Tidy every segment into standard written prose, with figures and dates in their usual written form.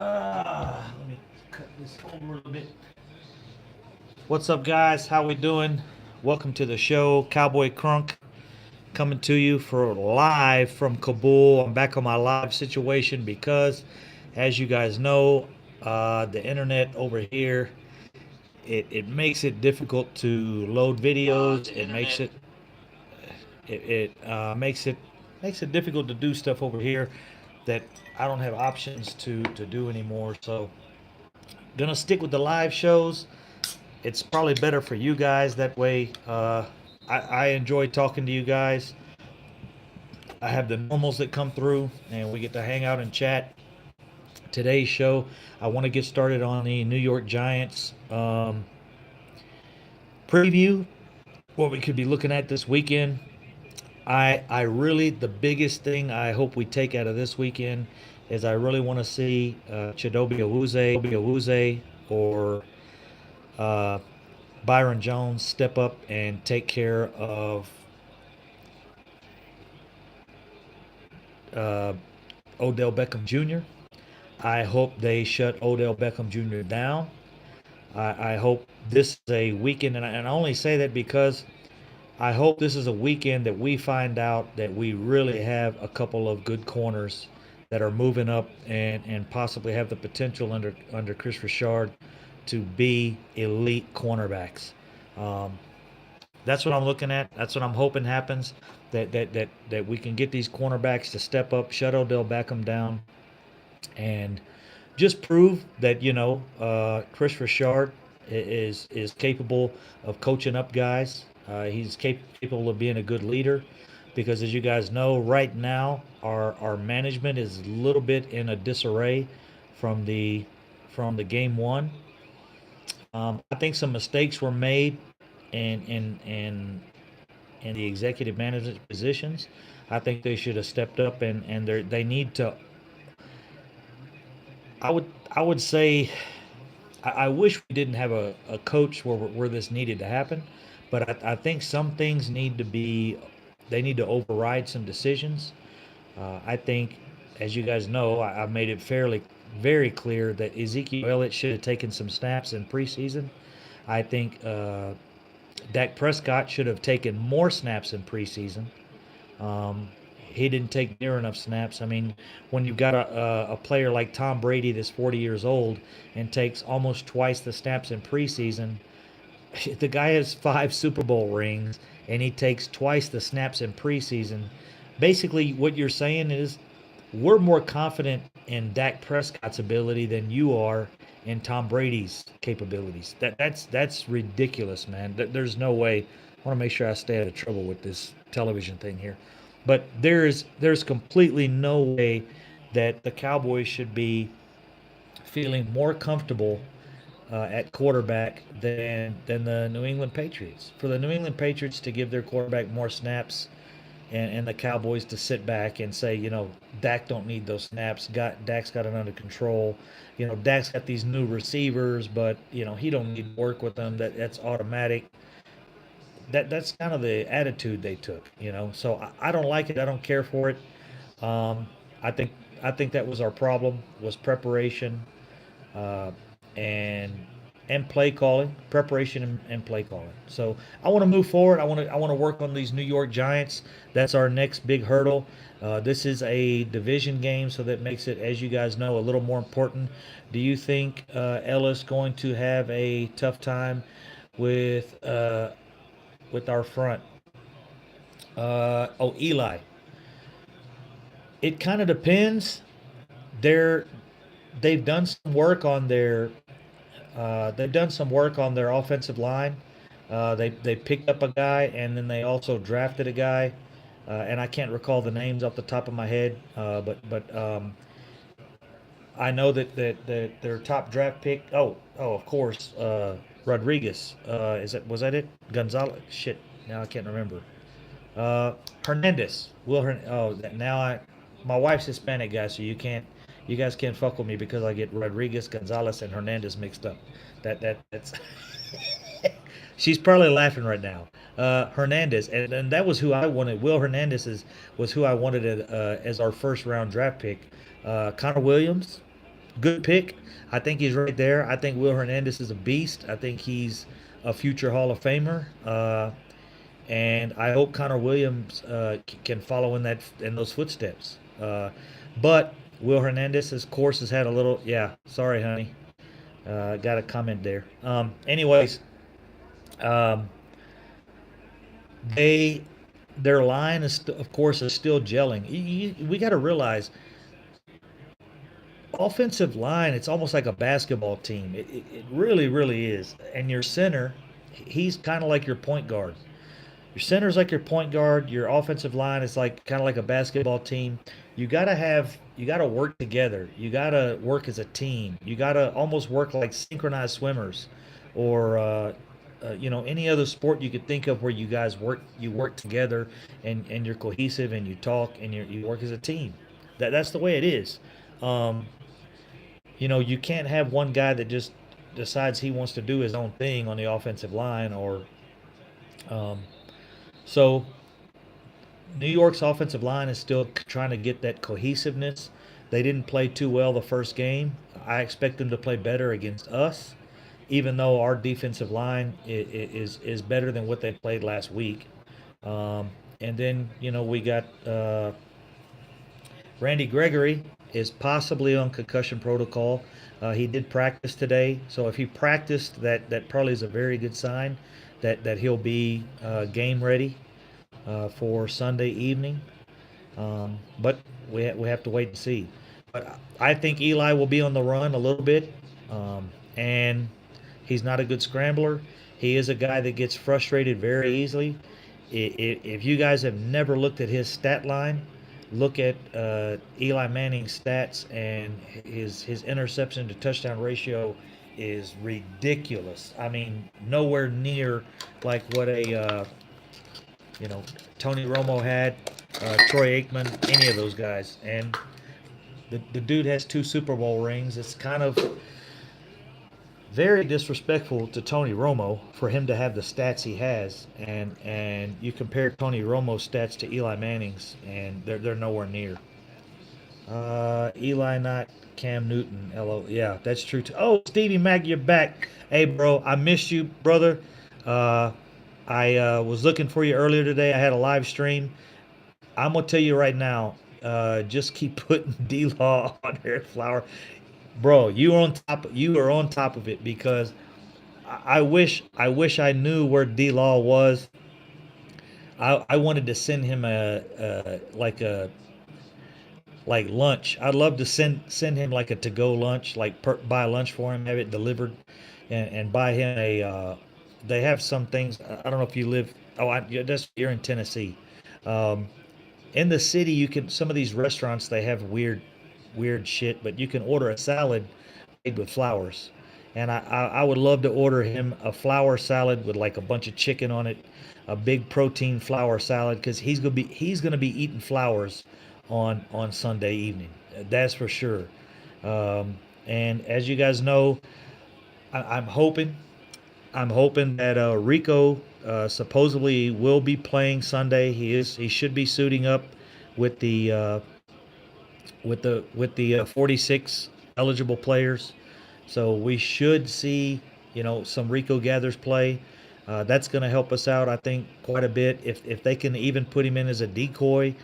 Let me cut this over a little bit. What's up, guys? How we doing? Welcome to the show, Cowboy Crunk, coming to you for live from Kabul. I'm back on my live situation because, as you guys know, the internet over here it makes it difficult to load videos. It makes it difficult to do stuff over here that I don't have options to do anymore. So gonna stick with the live shows. It's probably better for you guys that way. I enjoy talking to you guys. I have the normals that come through, and we get to hang out and chat. Today's show, I want to get started on the New York Giants preview. What we could be looking at this weekend. I really, the biggest thing I hope we take out of this weekend is I really want to see Chidobe Awuzie or uh, Byron Jones step up and take care of uh, Odell Beckham Jr. I hope they shut Odell Beckham Jr. down. I hope this is a weekend, and I only say that because I hope this is a weekend that we find out that we really have a couple of good corners that are moving up and possibly have the potential under Chris Richard to be elite cornerbacks. Um, that's what I'm looking at. That's what I'm hoping happens. That we can get these cornerbacks to step up, shut Odell Beckham down, and just prove that Chris Richard is capable of coaching up guys. He's capable of being a good leader, because as you guys know, right now our management is a little bit in a disarray from the game one. I think some mistakes were made in the executive management positions. I think they should have stepped up, and they need to. I would say I wish we didn't have a coach where this needed to happen, but I think some things need to be they need to override some decisions. I think, as you guys know, I've made it fairly very clear that Ezekiel Elliott should have taken some snaps in preseason. I think Dak Prescott should have taken more snaps in preseason. Um, he didn't take near enough snaps. I mean, when you've got a player like Tom Brady that's 40 years old and takes almost twice the snaps in preseason, the guy has 5 Super Bowl rings and he takes twice the snaps in preseason. Basically, what you're saying is we're more confident in Dak Prescott's ability than you are in Tom Brady's capabilities. That's ridiculous, man. There's no way. I want to make sure I stay out of trouble with this television thing here. But there's completely no way that the Cowboys should be feeling more comfortable at quarterback than the New England Patriots. For the New England Patriots to give their quarterback more snaps, and the Cowboys to sit back and say, Dak don't need those snaps. Dak's got it under control. Dak's got these new receivers, but he don't need to work with them. That's automatic. That's kind of the attitude they took. So I don't like it. I don't care for it. Um, I think I think that was our problem, was preparation, uh, and play calling, preparation and play calling. So I want to move forward. I want to work on these New York Giants. That's our next big hurdle. This is a division game, so that makes it, as you guys know, a little more important. Do you think Ellis going to have a tough time with our front? Eli. It kind of depends. They're they've done some work on their offensive line. They picked up a guy, and then they also drafted a guy, and I can't recall the names off the top of my head. But I know that their top draft pick. Oh, of course, Rodriguez. Was that it? Gonzalez. Shit. Now I can't remember. Hernandez. Now my wife's Hispanic, guys, so you guys can't fuck with me because I get Rodriguez, Gonzalez, and Hernandez mixed up. That's she's probably laughing right now. Hernandez, and that was who I wanted. Will Hernandez was who I wanted as our first round draft pick. Connor Williams, Good pick. I think he's right there. I think Will Hernandez is a beast. I think he's a future Hall of Famer. And I hope Connor Williams can follow in those footsteps. But Will Hernandez, of course, has had a little. Yeah, sorry, honey. Got a comment there. Anyways, um, they their line is, of course, is still gelling. We got to realize offensive line. It's almost like a basketball team. It really, really is. And your center, he's kind of like your point guard. Your center's like your point guard. Your offensive line is like kind of like a basketball team. You gotta work together. You gotta work as a team. You gotta almost work like synchronized swimmers, or any other sport you could think of where you guys work. You work together, and you're cohesive, and you talk, and you work as a team. That's the way it is. Um, you can't have one guy that just decides he wants to do his own thing on the offensive line, or um, so New York's offensive line is still trying to get that cohesiveness. They didn't play too well the first game. I expect them to play better against us, even though our defensive line is better than what they played last week. And then we got Randy Gregory is possibly on concussion protocol. He did practice today, so if he practiced, that probably is a very good sign that he'll be game ready for Sunday evening. But we have to wait and see. But I think Eli will be on the run a little bit, and he's not a good scrambler. He is a guy that gets frustrated very easily. If you guys have never looked at his stat line, look at Eli Manning's stats, and his interception to touchdown ratio is ridiculous. I mean, nowhere near like what a you know Tony Romo had, Troy Aikman, any of those guys. And the dude has two Super Bowl rings. It's kind of very disrespectful to Tony Romo for him to have the stats he has, and you compare Tony Romo's stats to Eli Manning's, and they're nowhere near. Eli, not Cam Newton. LO. Yeah, that's true too. Oh, Stevie Mac, you're back. Hey, bro, I missed you, brother. Uh, I was looking for you earlier today. I had a live stream. I'm gonna tell you right now. Just keep putting D Law on Eric Flower, bro. You are on top. You are on top of it because I wish I knew where D Law was. I wanted to send him like lunch. I'd love to send him like a to go lunch, like buy lunch for him, have it delivered, and buy him a. They have some things. I don't know if you live. Oh, you're in Tennessee. Um, in the city, you can some of these restaurants they have weird shit, but you can order a salad made with flowers. And I would love to order him a flour salad with like a bunch of chicken on it, a big protein flour salad, because he's gonna be eating flowers on Sunday evening. That's for sure. And as you guys know, I'm hoping that Rico supposedly will be playing Sunday. He should be suiting up with the 46 eligible players. So we should see, some Rico Gathers play. That's going to help us out, I think, quite a bit. If they can even put him in as a decoy,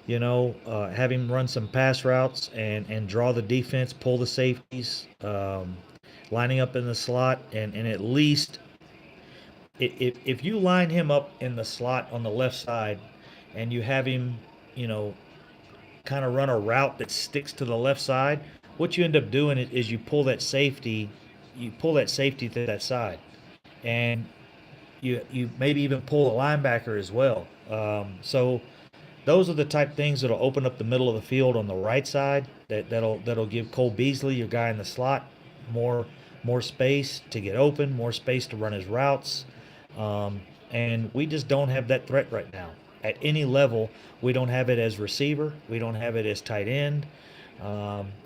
have him run some pass routes and draw the defense, pull the safeties, lining up in the slot, and at least if you line him up in the slot on the left side, and you have him, you know, kind of run a route that sticks to the left side, what you end up doing is you pull that safety to that side, and you maybe even pull a linebacker as well. So those are the type things that'll open up the middle of the field on the right side. That'll give Cole Beasley, your guy in the slot, more more space to get open, more space to run his routes. Um, and we just don't have that threat right now at any level. We don't have it as receiver. We don't have it as tight end.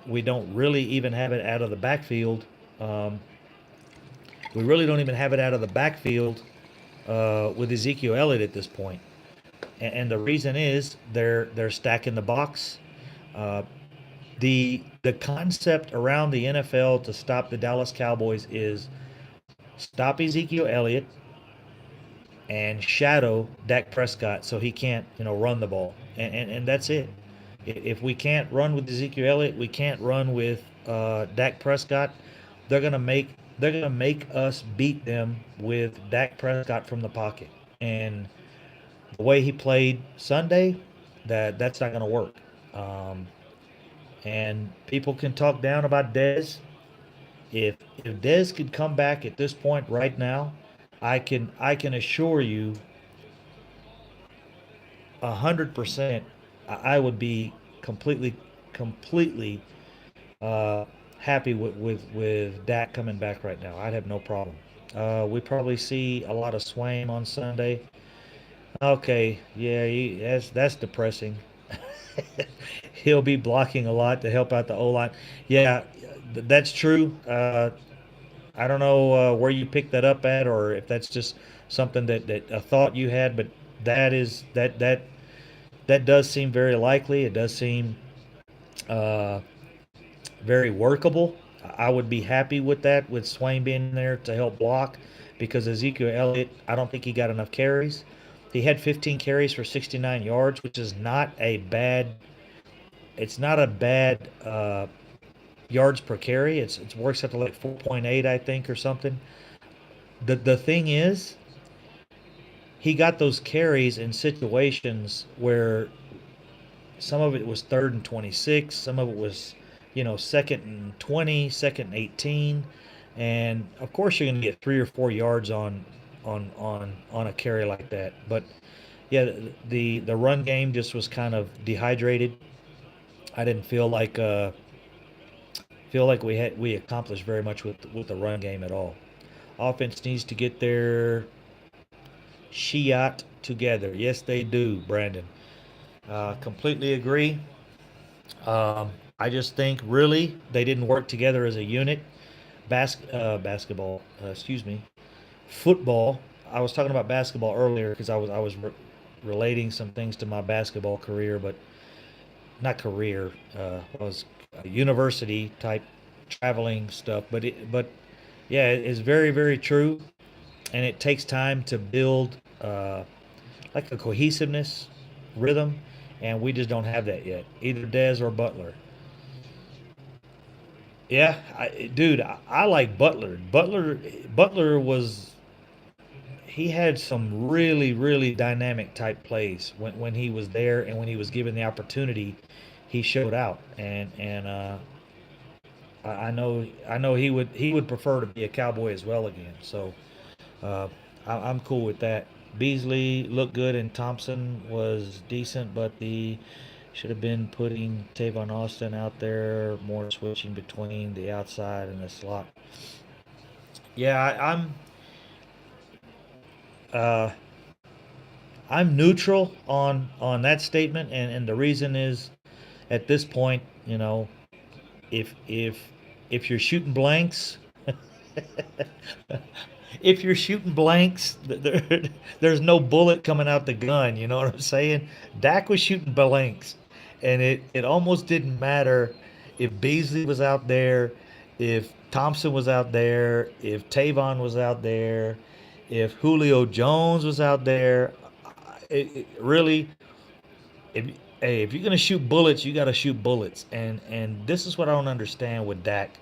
We don't really even have it out of the backfield. Um, we really don't even have it out of the backfield with Ezekiel Elliott at this point. And the reason is they're stacking the box. Uh, The concept around the NFL to stop the Dallas Cowboys is stop Ezekiel Elliott and shadow Dak Prescott so he can't, run the ball. And that's it. If we can't run with Ezekiel Elliott, we can't run with Dak Prescott. They're gonna make us beat them with Dak Prescott from the pocket. And the way he played Sunday, that's not gonna work. Um, and people can talk down about Dez. If Dez could come back at this point right now, I can assure you 100%, I would be completely uh, happy with Dak coming back right now. I'd have no problem. We probably see a lot of Swaim on Sunday. Okay, yeah, that's depressing. He'll be blocking a lot to help out the O line. Yeah, that's true. I don't know where you picked that up at, or if that's just something that a thought you had, but that does seem very likely. It does seem uh, very workable. I would be happy with that, with Swain being there to help block, because Ezekiel Elliott, I don't think he got enough carries. He had 15 carries for 69 yards, which is not a bad. It's not a bad yards per carry. It works out to like 4.8, I think, or something. The thing is, he got those carries in situations where some of it was third and 26, some of it was, second and 20, second and 18, and of course you're going to get 3 or 4 yards on a carry like that. But yeah, the run game just was kind of dehydrated. I didn't feel like we accomplished very much with the run game at all. Offense needs to get their shiat together. Yes, they do, Brandon. Completely agree. I just think really they didn't work together as a unit. Basketball, excuse me, football. I was talking about basketball earlier because I was relating some things to my basketball career, but not career. Was university type traveling stuff, but yeah, it's very very true, and it takes time to build like a cohesiveness, rhythm, and we just don't have that yet. Either Dez or Butler. Yeah, dude, I like Butler. Butler was he had some really really dynamic type plays when he was there, and when he was given the opportunity, he showed out. And I know he would prefer to be a Cowboy as well again. So uh, I'm cool with that. Beasley looked good, and Thompson was decent, but the should have been putting Tavon Austin out there, more switching between the outside and the slot. Yeah, uh, I'm neutral on that statement, and the reason is, at this point, if you're shooting blanks, if you're shooting blanks, there's no bullet coming out the gun. You know what I'm saying? Dak was shooting blanks, and it almost didn't matter if Beasley was out there, if Thompson was out there, if Tavon was out there, if Julio Jones was out there. It really, if hey, if you're gonna shoot bullets, you got to shoot bullets, and this is what I don't understand with Dak.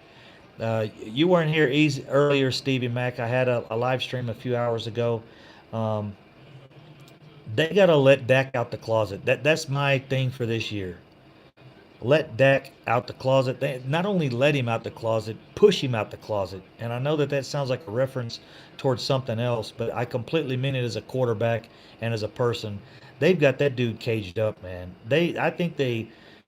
You weren't here easy earlier, Stevie Mack. I had a live stream a few hours ago. Um, they gotta let Dak out the closet. That's my thing for this year. Let Dak out the closet. They not only let him out the closet, push him out the closet. And I know that sounds like a reference towards something else, but I completely mean it as a quarterback and as a person. They've got that dude caged up, man. I think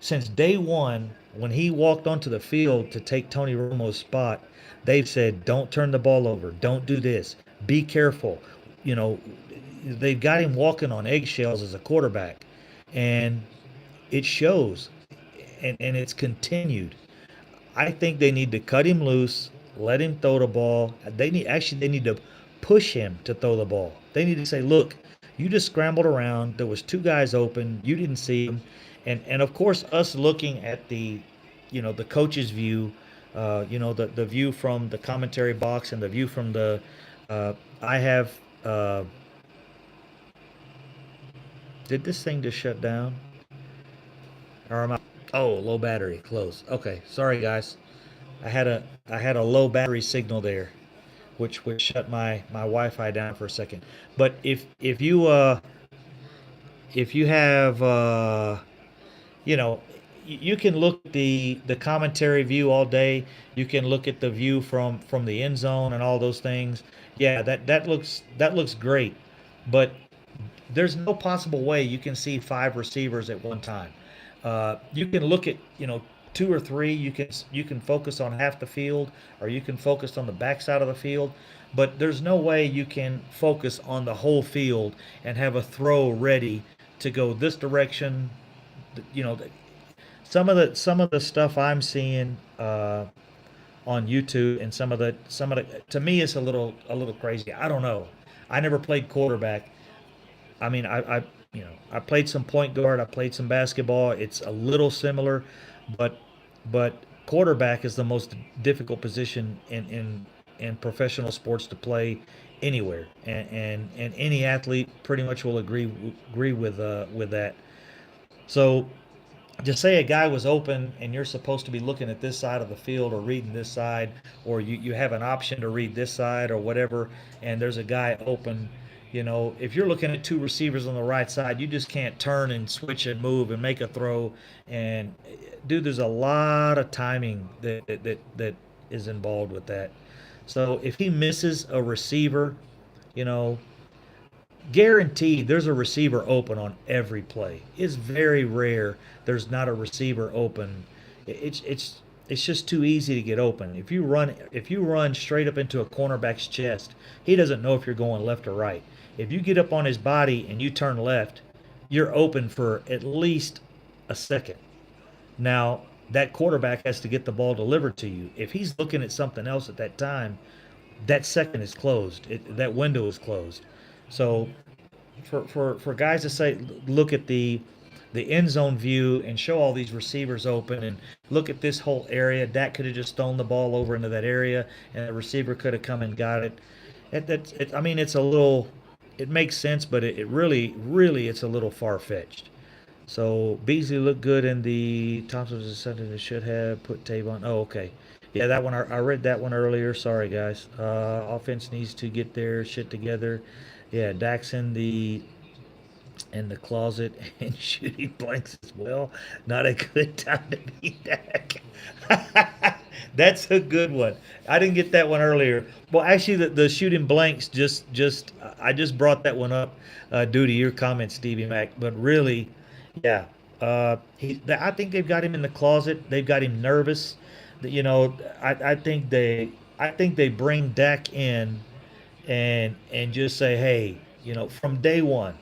since day one, when he walked onto the field to take Tony Romo's spot, they've said, "Don't turn the ball over. Don't do this. Be careful." You know, they've got him walking on eggshells as a quarterback, and it shows, and it's continued. I think they need to cut him loose, let him throw the ball. They need to push him to throw the ball. They need to say, "Look, you just scrambled around. There was two guys open. You didn't see them." And of course, us looking at the coach's view, the view from the commentary box and the view from the. I have. Did this thing just shut down? Or am I? Oh, low battery. Close. Okay. Sorry, guys. I had a low battery signal there, which shut my Wi-Fi down for a second. But if you have you know you can look at the commentary view all day. You can look at the view from the end zone and all those things. Yeah, that looks great, but there's no possible way you can see five receivers at one time. You can look at two or three. You can focus on half the field, or you can focus on the backside of the field. But there's no way you can focus on the whole field and have a throw ready to go this direction. You know, some of the stuff I'm seeing on YouTube and some of the to me it's a little crazy. I don't know. I never played quarterback. I mean, I played some point guard. I played some basketball. It's a little similar, but quarterback is the most difficult position in professional sports to play anywhere, and any athlete pretty much will agree with that. So just say a guy was open and you're supposed to be looking at this side of the field or reading this side, or you have an option to read this side or whatever, and there's a guy open. If you're looking at two receivers on the right side, you just can't turn and switch and move and make a throw. And dude, there's a lot of timing that is involved with that. So if he misses a receiver, you know, guaranteed there's a receiver open on every play. It's very rare there's not a receiver open. It's just too easy to get open. If you run straight up into a cornerback's chest, he doesn't know if you're going left or right. If you get up on his body and you turn left, you're open for at least a second. Now, that quarterback has to get the ball delivered to you. If he's looking at something else at that time, that second is closed. That window is closed. So for guys to say look at the end zone view and show all these receivers open and look at this whole area. Dak could have just thrown the ball over into that area and the receiver could have come and got it. I mean, it's a little. It makes sense, but it really, really, it's a little far fetched. So Beasley looked good in the Thompson was something that should have put Tavon. Oh, okay. Yeah, that one I read that one earlier. Sorry, guys. Offense needs to get their shit together. Yeah, Dak's in the closet and shooting blanks as well. Not a good time to be Dak. That's a good one. I didn't get that one earlier. Well, actually, the shooting blanks just I just brought that one up due to your comment, Stevie Mac. But really, yeah, I think they've got him in the closet. They've got him nervous. I think they bring Dak in and just say, hey, from day one,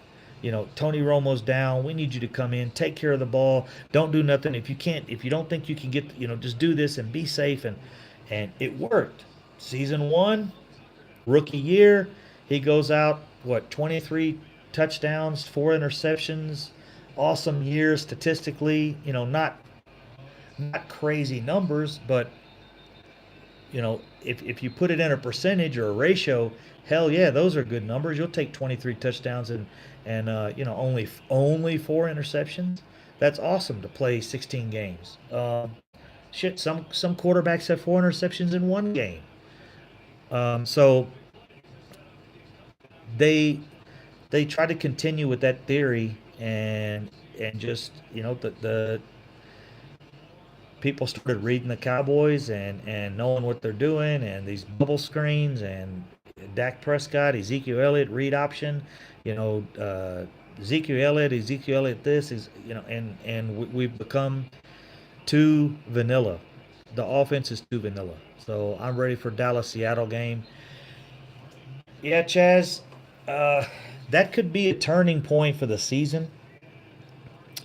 Tony Romo's down. We need you to come in, take care of the ball. Don't do nothing. If you don't think you can get, just do this and be safe. And it worked. Season one, rookie year, he goes out, 23 touchdowns, 4 interceptions. Awesome year statistically. Not crazy numbers, but if you put it in a percentage or a ratio, hell yeah, those are good numbers. You'll take 23 touchdowns and only 4 interceptions. That's awesome to play 16 games. Shit, some quarterbacks have 4 interceptions in one game. So they they try to continue with that theory and just the people started reading the Cowboys and knowing what they're doing and these bubble screens and Dak Prescott, Ezekiel Elliott read option, you know, Ezekiel Elliott this is and we've become too vanilla. The offense is too vanilla. So I'm ready for Dallas Seattle game. Yeah, Chaz, uh, that could be a turning point for the season.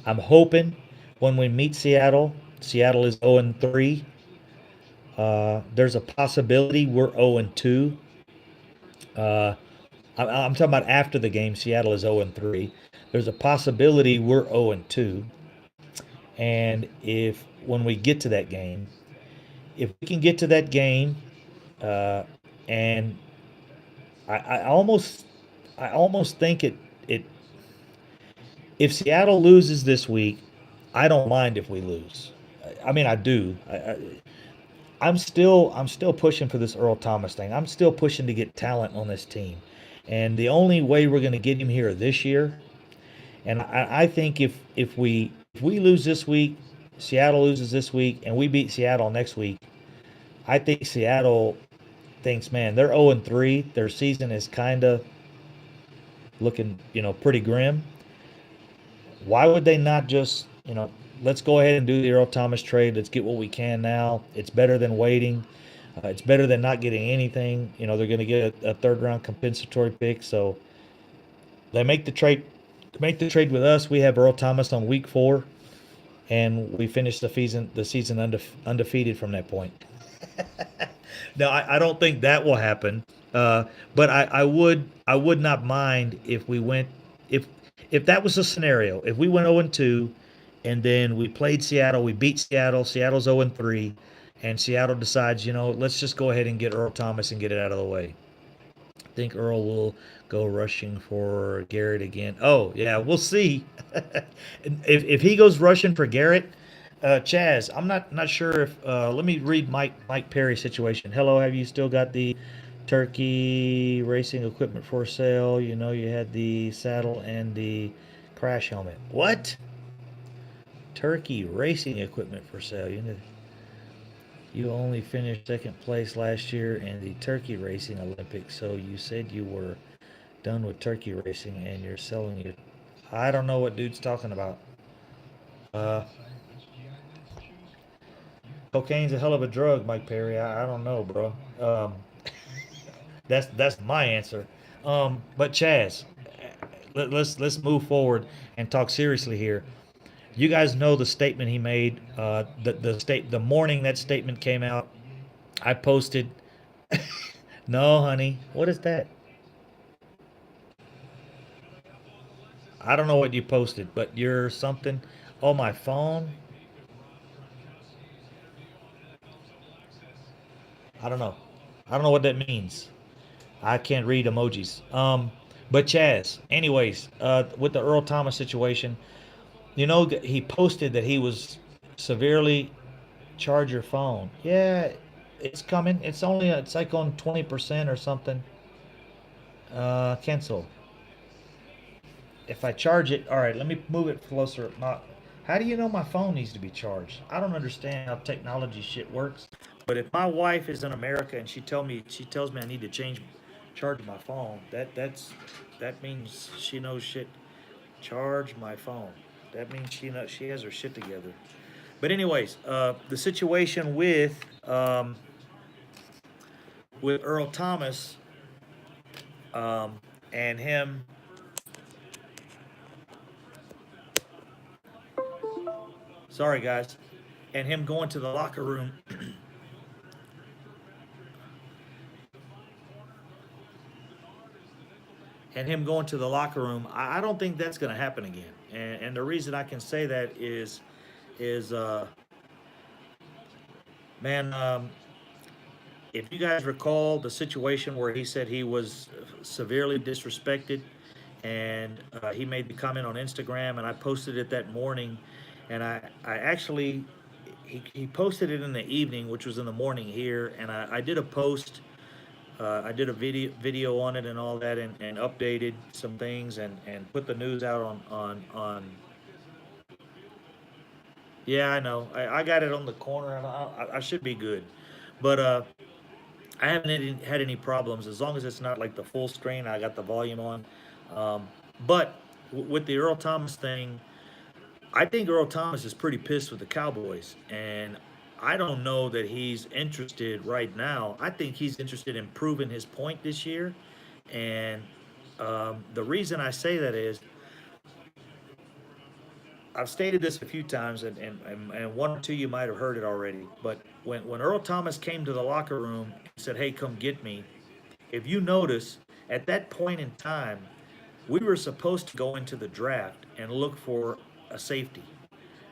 I'm hoping when we meet Seattle, Seattle is 0-3. There's a possibility we're 0-2. Uh, I'm talking about after the game. Seattle is 0-3. There's a possibility we're 0-2, And if when we get to that game, if we can get to that game, uh, and I almost I almost think it if Seattle loses this week, I don't mind if we lose. I mean, I do. I'm still pushing for this Earl Thomas thing. I'm still pushing to get talent on this team, and the only way we're going to get him here this year. And I think if we lose this week, Seattle loses this week, and we beat Seattle next week, I think Seattle thinks, man, they're 0-3. Their season is kind of looking, pretty grim. Why would they not just, let's go ahead and do the Earl Thomas trade. Let's get what we can now. It's better than waiting. It's better than not getting anything. They're going to get a third round compensatory pick. So they make the trade. Make the trade with us. We have Earl Thomas on week 4, and we finish the season undefeated from that point. Now, I don't think that will happen, but I would not mind if we went if if that was a scenario. If we went 0-2, and then we played Seattle, we beat Seattle. Seattle's 0-3, and Seattle decides, let's just go ahead and get Earl Thomas and get it out of the way. I think Earl will go rushing for Garrett again. Oh yeah, we'll see. if he goes rushing for Garrett, Chaz, I'm not sure if. Let me read Mike Perry's situation. Hello, have you still got the turkey racing equipment for sale? You had the saddle and the crash helmet. What? Turkey racing equipment for sale? You only finished second place last year in the turkey racing Olympics, so you said you were done with turkey racing and you're selling it. I don't know what dude's talking about. Uh, Cocaine's a hell of a drug, Mike Perry. I don't know, bro. That's my answer. But Chaz, let's move forward and talk seriously here. You guys know the statement he made. The morning that statement came out, I posted. No, honey. What is that? I don't know what you posted, but you're something. Oh, my phone. I don't know. I don't know what that means. I can't read emojis. But Chaz, anyways, with the Earl Thomas situation, he posted that he was severely charge your phone. Yeah, it's coming. It's like on 20% or something. Cancel. If I charge it, all right. Let me move it closer. Not. How do you know my phone needs to be charged? I don't understand how technology shit works. But if my wife is in America and she tells me I need to charge my phone, that means she knows shit. Charge my phone. That means she has her shit together. But anyways, the situation with Earl Thomas, and him. Sorry, guys, and him going to the locker room I don't think that's going to happen again. And the reason I can say that is man, if you guys recall the situation where he said he was severely disrespected, and he made the comment on Instagram, and I posted it that morning, and I actually he posted it in the evening, which was in the morning here, and I did a post. I did a video on it and all that, and updated some things, and put the news out on. Yeah, I know. I got it on the corner, and I should be good, but I haven't had any problems as long as it's not like the full screen. I got the volume on, um, but with the Earl Thomas thing, I think Earl Thomas is pretty pissed with the Cowboys, and I don't know that he's interested right now. I think he's interested in proving his point this year, and the reason I say that is I've stated this a few times, and one or two you might have heard it already. But when Earl Thomas came to the locker room and said, "Hey, come get me," if you notice, at that point in time, we were supposed to go into the draft and look for a safety.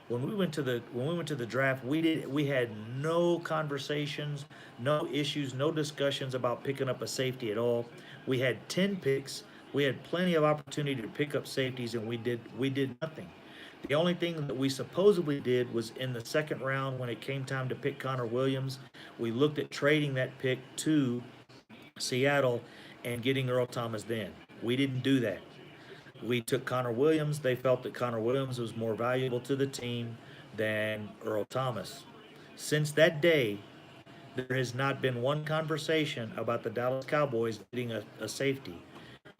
When we went to the draft, we had no conversations, no issues, no discussions about picking up a safety at all. We had 10 picks. We had plenty of opportunity to pick up safeties, and we did nothing. The only thing that we supposedly did was in the second round when it came time to pick Connor Williams, we looked at trading that pick to Seattle and getting Earl Thomas then. We didn't do that. We took Connor Williams. They felt that Connor Williams was more valuable to the team than Earl Thomas. Since that day, there has not been one conversation about the Dallas Cowboys getting a safety.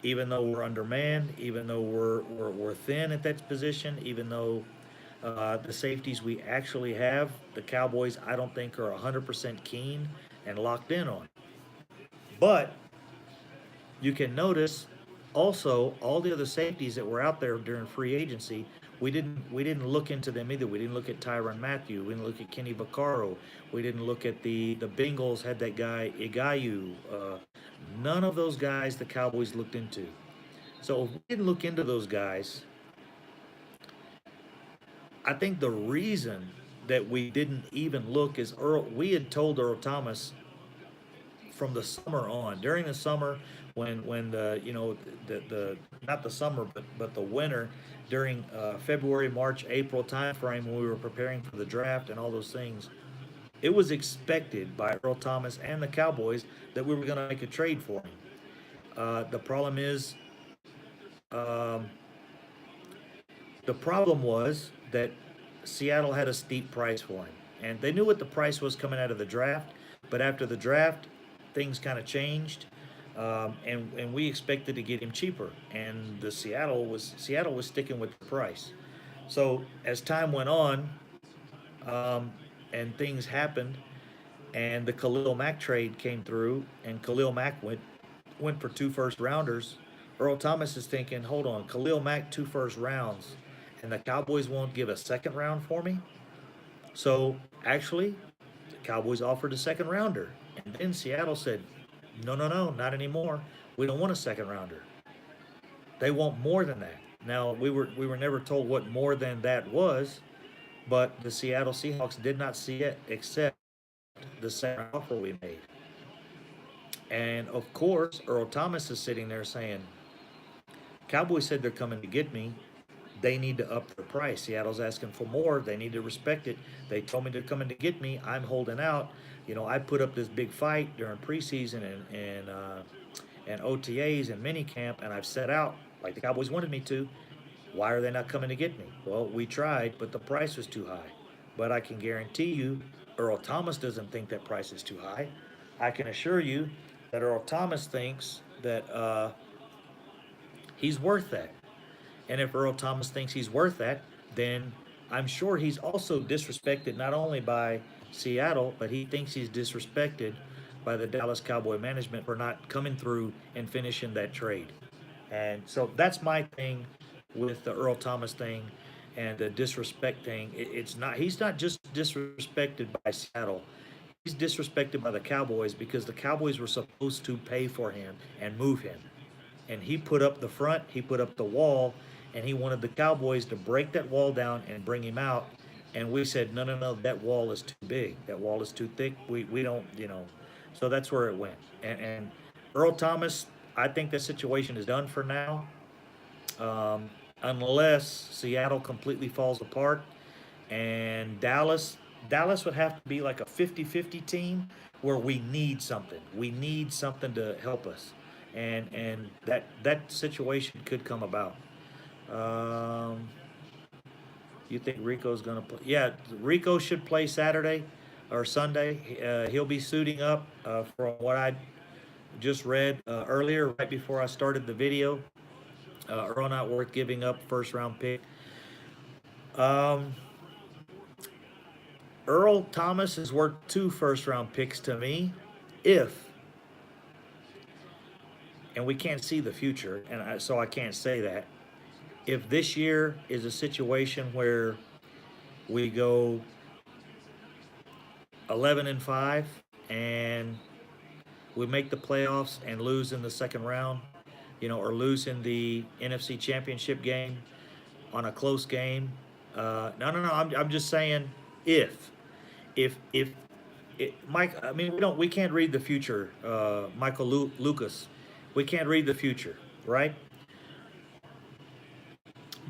Even though we're undermanned, even though we're thin at that position, even though the safeties we actually have, the Cowboys, I don't think are 100% keen and locked in on. But you can notice also all the other safeties that were out there during free agency. We didn't look into them either. We didn't look at Tyrann Mathieu. We didn't look at Kenny Vaccaro. We didn't look at the Bengals had that guy Igayu. None of those guys the Cowboys looked into. So if we didn't look into those guys, I think the reason that we didn't even look is Earl. We had told Earl Thomas from the summer on. During the summer, when the not the summer but the winter, during February, March, April timeframe when we were preparing for the draft and all those things, it was expected by Earl Thomas and the Cowboys that we were going to make a trade for him. The problem is, um, the problem was that Seattle had a steep price for him, and they knew what the price was coming out of the draft. But after the draft, things kind of changed, and we expected to get him cheaper, and the Seattle was sticking with the price. So as time went on, and things happened, and the Khalil Mack trade came through, and Khalil Mack went for two first rounders. Earl Thomas is thinking, hold on, Khalil Mack two first rounds, and the Cowboys won't give a second round for me. So actually, the Cowboys offered a second rounder, and then Seattle said, no, no, no, not anymore. We don't want a second rounder. They want more than that. Now we were never told what more than that was, but the Seattle Seahawks did not see it accept the second offer we made. And of course, Earl Thomas is sitting there saying, Cowboys said they're coming to get me. They need to up the price. Seattle's asking for more. They need to respect it. They told me they're coming to get me. I'm holding out. I put up this big fight during preseason and OTAs and minicamp, and I've set out like the Cowboys wanted me to. Why are they not coming to get me? Well, we tried, but the price was too high. But I can guarantee you, Earl Thomas doesn't think that price is too high. I can assure you that Earl Thomas thinks that he's worth that. And if Earl Thomas thinks he's worth that, then I'm sure he's also disrespected not only by Seattle, but he thinks he's disrespected by the Dallas Cowboy management for not coming through and finishing that trade. And so that's my thing with the Earl Thomas thing and the disrespect thing. He's not just disrespected by Seattle. He's disrespected by the Cowboys because the Cowboys were supposed to pay for him and move him. And he put up the front, he put up the wall, and he wanted the Cowboys to break that wall down and bring him out. And we said, no, no, no, that wall is too big. That wall is too thick. We don't. So that's where it went. And Earl Thomas, I think the situation is done for now, unless Seattle completely falls apart and Dallas would have to be like a 50-50 team where we need something. We need something to help us. And that situation could come about. Um, you think Rico's going to play? Yeah, Rico should play Saturday or Sunday. He'll be suiting up from what I just read earlier, right before I started the video. Earl not worth giving up first round pick. Um, Earl Thomas is worth two first round picks to me, if, and we can't see the future, so I can't say that. If this year is a situation where we go 11-5 and we make the playoffs and lose in the second round, or lose in the NFC Championship game on a close game, No, no, no. I'm just saying if, if Mike. I mean, we can't read the future. Michael Lucas, we can't read the future, right?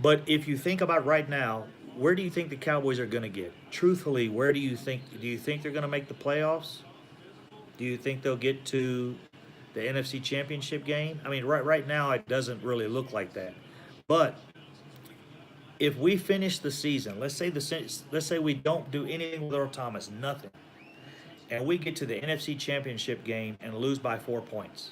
But if you think about right now, where do you think the Cowboys are going to get? Truthfully, where do you think? Do you think they're going to make the playoffs? Do you think they'll get to the NFC Championship game? I mean, right now it doesn't really look like that. But if we finish the season, let's say we don't do anything with Earl Thomas, nothing, and we get to the NFC Championship game and lose by 4 points,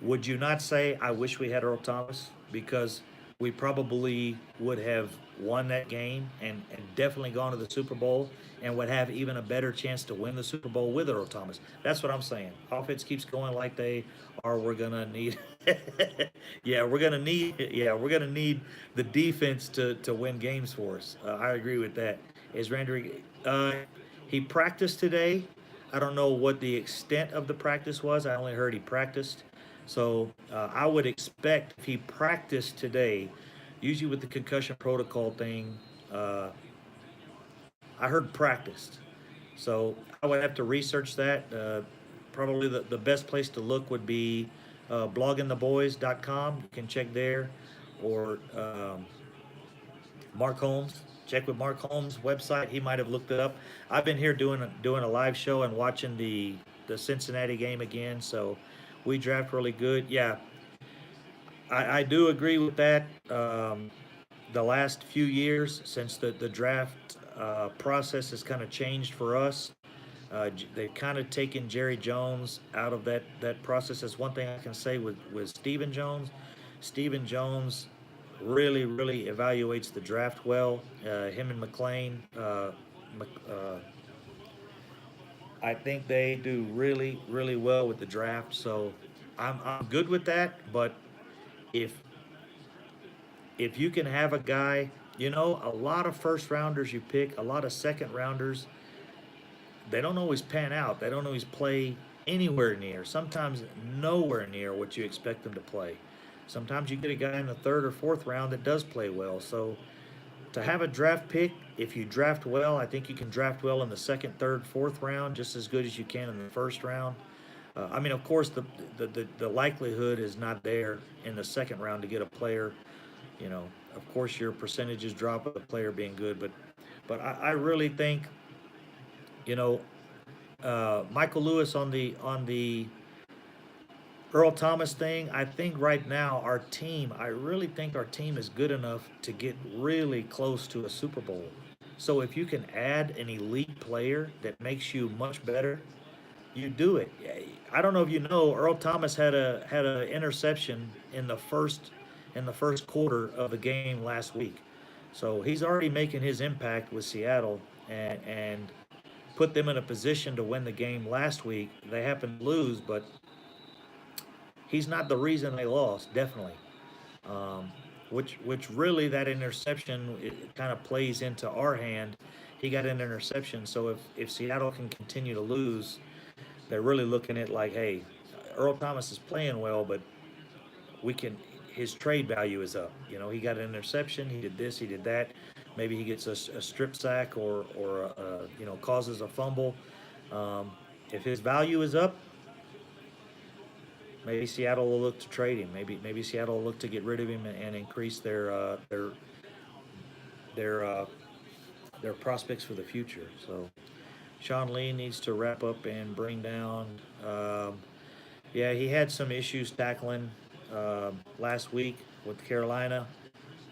would you not say, I wish we had Earl Thomas? Because we probably would have won that game and definitely gone to the Super Bowl and would have even a better chance to win the Super Bowl with Earl Thomas. That's what I'm saying. Offense keeps going like they are. We're going to need. We're gonna need the defense to win games for us. I agree with that. Is Randy? He practiced today. I don't know what the extent of the practice was. I only heard he practiced. So I would expect if he practiced today, usually with the concussion protocol thing, uh, I heard practiced. So I would have to research that. Probably the best place to look would be bloggingtheboys.com. You can check there, or Mark Holmes. Check with Mark Holmes' website. He might have looked it up. I've been here doing a live show and watching the Cincinnati game again. So we draft really good. Yeah, I do agree with that. The last few years, since the draft process has kind of changed for us, they've kind of taken Jerry Jones out of that process. That's one thing I can say with Stephen Jones. Stephen Jones really evaluates the draft well. Him and McLean, I think they do really well with the draft. So I'm good with that. But if if you can have a guy, a lot of first rounders you pick, a lot of second rounders, they don't always pan out. They don't always play anywhere near, sometimes nowhere near what you expect them to play. Sometimes you get a guy in the third or fourth round that does play well. So to have a draft pick, if you draft well, I think you can draft well in the second, third, fourth round just as good as you can in the first round. I mean, of course, the likelihood is not there in the second round to get a player. Of course, your percentages drop with the player being good, but I really think you know Michael Lewis on the Earl Thomas thing. I think right now our team, I really think our team is good enough to get really close to a Super Bowl. So if you can add an elite player that makes you much better, you do it. I don't know if you know, Earl Thomas had a interception in the first quarter of the game last week. So he's already making his impact with Seattle and put them in a position to win the game last week. They happened to lose, but he's not the reason they lost. Definitely. Um, which really that interception it kind of plays into our hand. He got an interception, so if Seattle can continue to lose, they're really looking at like, hey, Earl Thomas is playing well, but we can. His trade value is up. He got an interception. He did this. He did that. Maybe he gets a strip sack or causes a fumble. Um, if his value is up, maybe Seattle will look to trade him. Maybe Seattle will look to get rid of him and increase their their prospects for the future. So Sean Lee needs to wrap up and bring down. Um, yeah, he had some issues tackling last week with Carolina.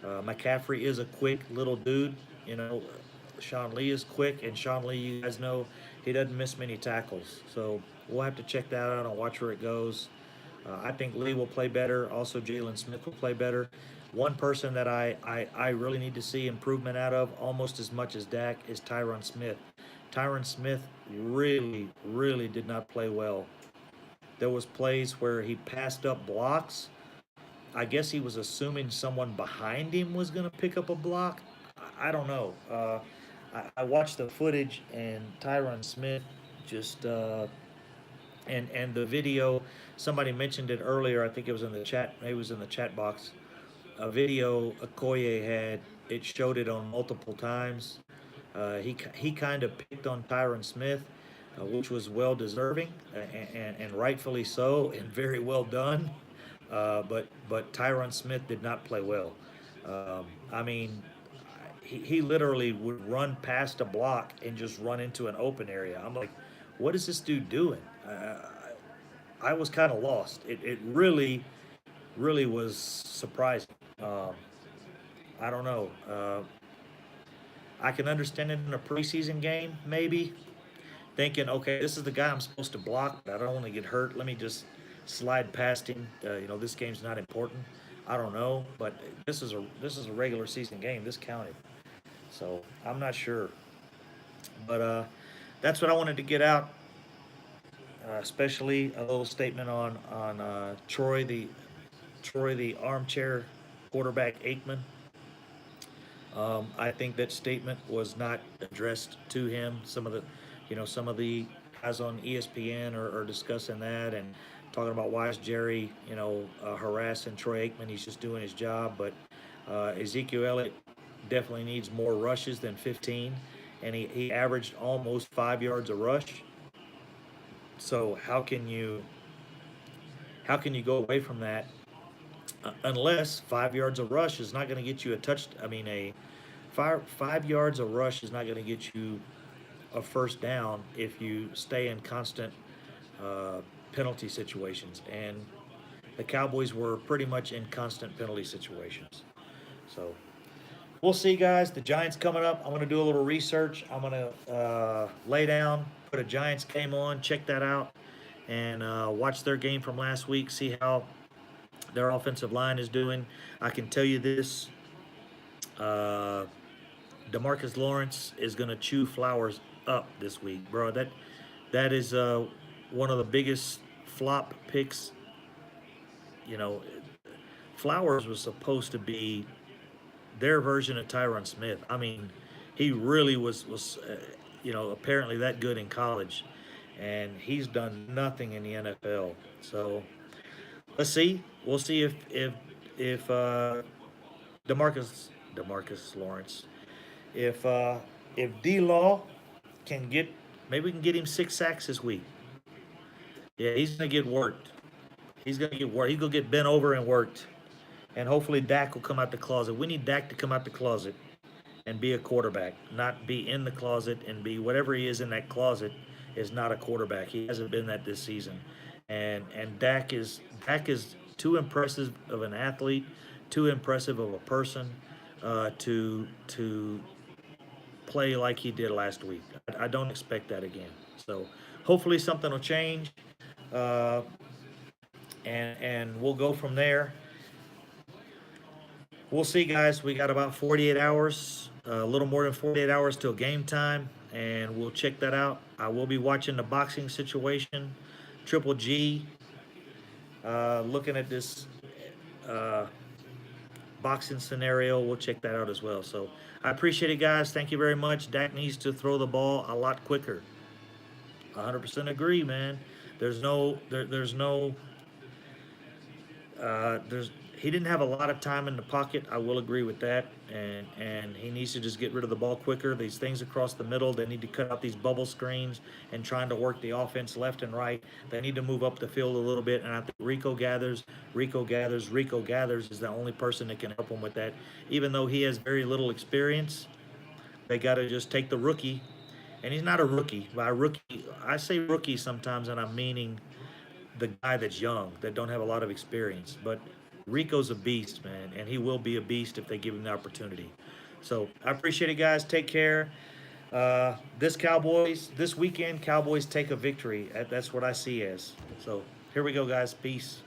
McCaffrey is a quick little dude. You know, Sean Lee is quick, and Sean Lee, you guys know, he doesn't miss many tackles. So we'll have to check that out and watch where it goes. I think Lee will play better. Also, Jalen Smith will play better. One person that I really need to see improvement out of almost as much as Dak is Tyron Smith. Tyron Smith really did not play well. There was plays where he passed up blocks. I guess he was assuming someone behind him was going to pick up a block. I don't know. I watched the footage and Tyron Smith just and the video. Somebody mentioned it earlier. I think it was in the chat. Maybe it was in the chat box. A video Okoye had. It showed it on multiple times. He kind of picked on Tyron Smith, which was well deserving and rightfully so, and very well done. But Tyron Smith did not play well. I mean, he literally would run past a block and just run into an open area. I'm like, what is this dude doing? I was kind of lost. It really was surprising. I don't know. I can understand it in a preseason game, maybe thinking, okay, this is the guy I'm supposed to block, but I don't want to get hurt. Let me just slide past him. This game's not important. I don't know, but this is a regular season game. This counted, so I'm not sure. But that's what I wanted to get out, especially a little statement on Troy the armchair quarterback Aikman. I think that statement was not addressed to him. Some of the guys on ESPN are discussing that and talking about why is Jerry, harassing Troy Aikman. He's just doing his job. But Ezekiel Elliott definitely needs more rushes than 15, and he averaged almost 5 yards a rush. So how can you go away from that unless 5 yards a rush is not going to get you a touch? I mean, a 5 yards a rush is not going to get you a first down if you stay in constant uh, penalty situations. And the Cowboys were pretty much in constant penalty situations. So we'll see, guys. The Giants coming up. I'm going to do a little research. I'm going to lay down, put a Giants game on, check that out, and watch their game from last week, see how their offensive line is doing. I can tell you this. Uh, Demarcus Lawrence is going to chew Flowers up this week, bro. That is one of the biggest flop picks. You know, Flowers was supposed to be their version of Tyron Smith. I mean, he really was apparently that good in college, and he's done nothing in the NFL. So let's see. We'll see if Demarcus Lawrence, if D Law can get, maybe we can get him 6 sacks this week. Yeah, he's gonna get worked. He's gonna get worked. He's gonna get bent over and worked. And hopefully Dak will come out the closet. We need Dak to come out the closet and be a quarterback, not be in the closet and be whatever he is in that closet is not a quarterback. He hasn't been that this season. And Dak is too impressive of an athlete, too impressive of a person to play like he did last week. I don't expect that again. So hopefully something will change, uh, and we'll go from there. We'll see, guys. We got about 48 hours, a little more than 48 hours till game time, and we'll check that out. I will be watching the boxing situation. Triple G, looking at this uh, boxing scenario. We'll check that out as well. So I appreciate it, guys. Thank you very much. Dak needs to throw the ball a lot quicker. 100% agree, man. There's he didn't have a lot of time in the pocket. I will agree with that, and he needs to just get rid of the ball quicker. These things across the middle, they need to cut out these bubble screens and trying to work the offense left and right. They need to move up the field a little bit, and I think Rico Gathers is the only person that can help him with that. Even though he has very little experience, they got to just take the rookie, and he's not a rookie. By rookie, I say rookie sometimes, and I'm meaning the guy that's young, that don't have a lot of experience. But Rico's a beast, man, and he will be a beast if they give him the opportunity. So I appreciate it, guys. Take care. This weekend, Cowboys take a victory. That's what I see as. So here we go, guys. Peace.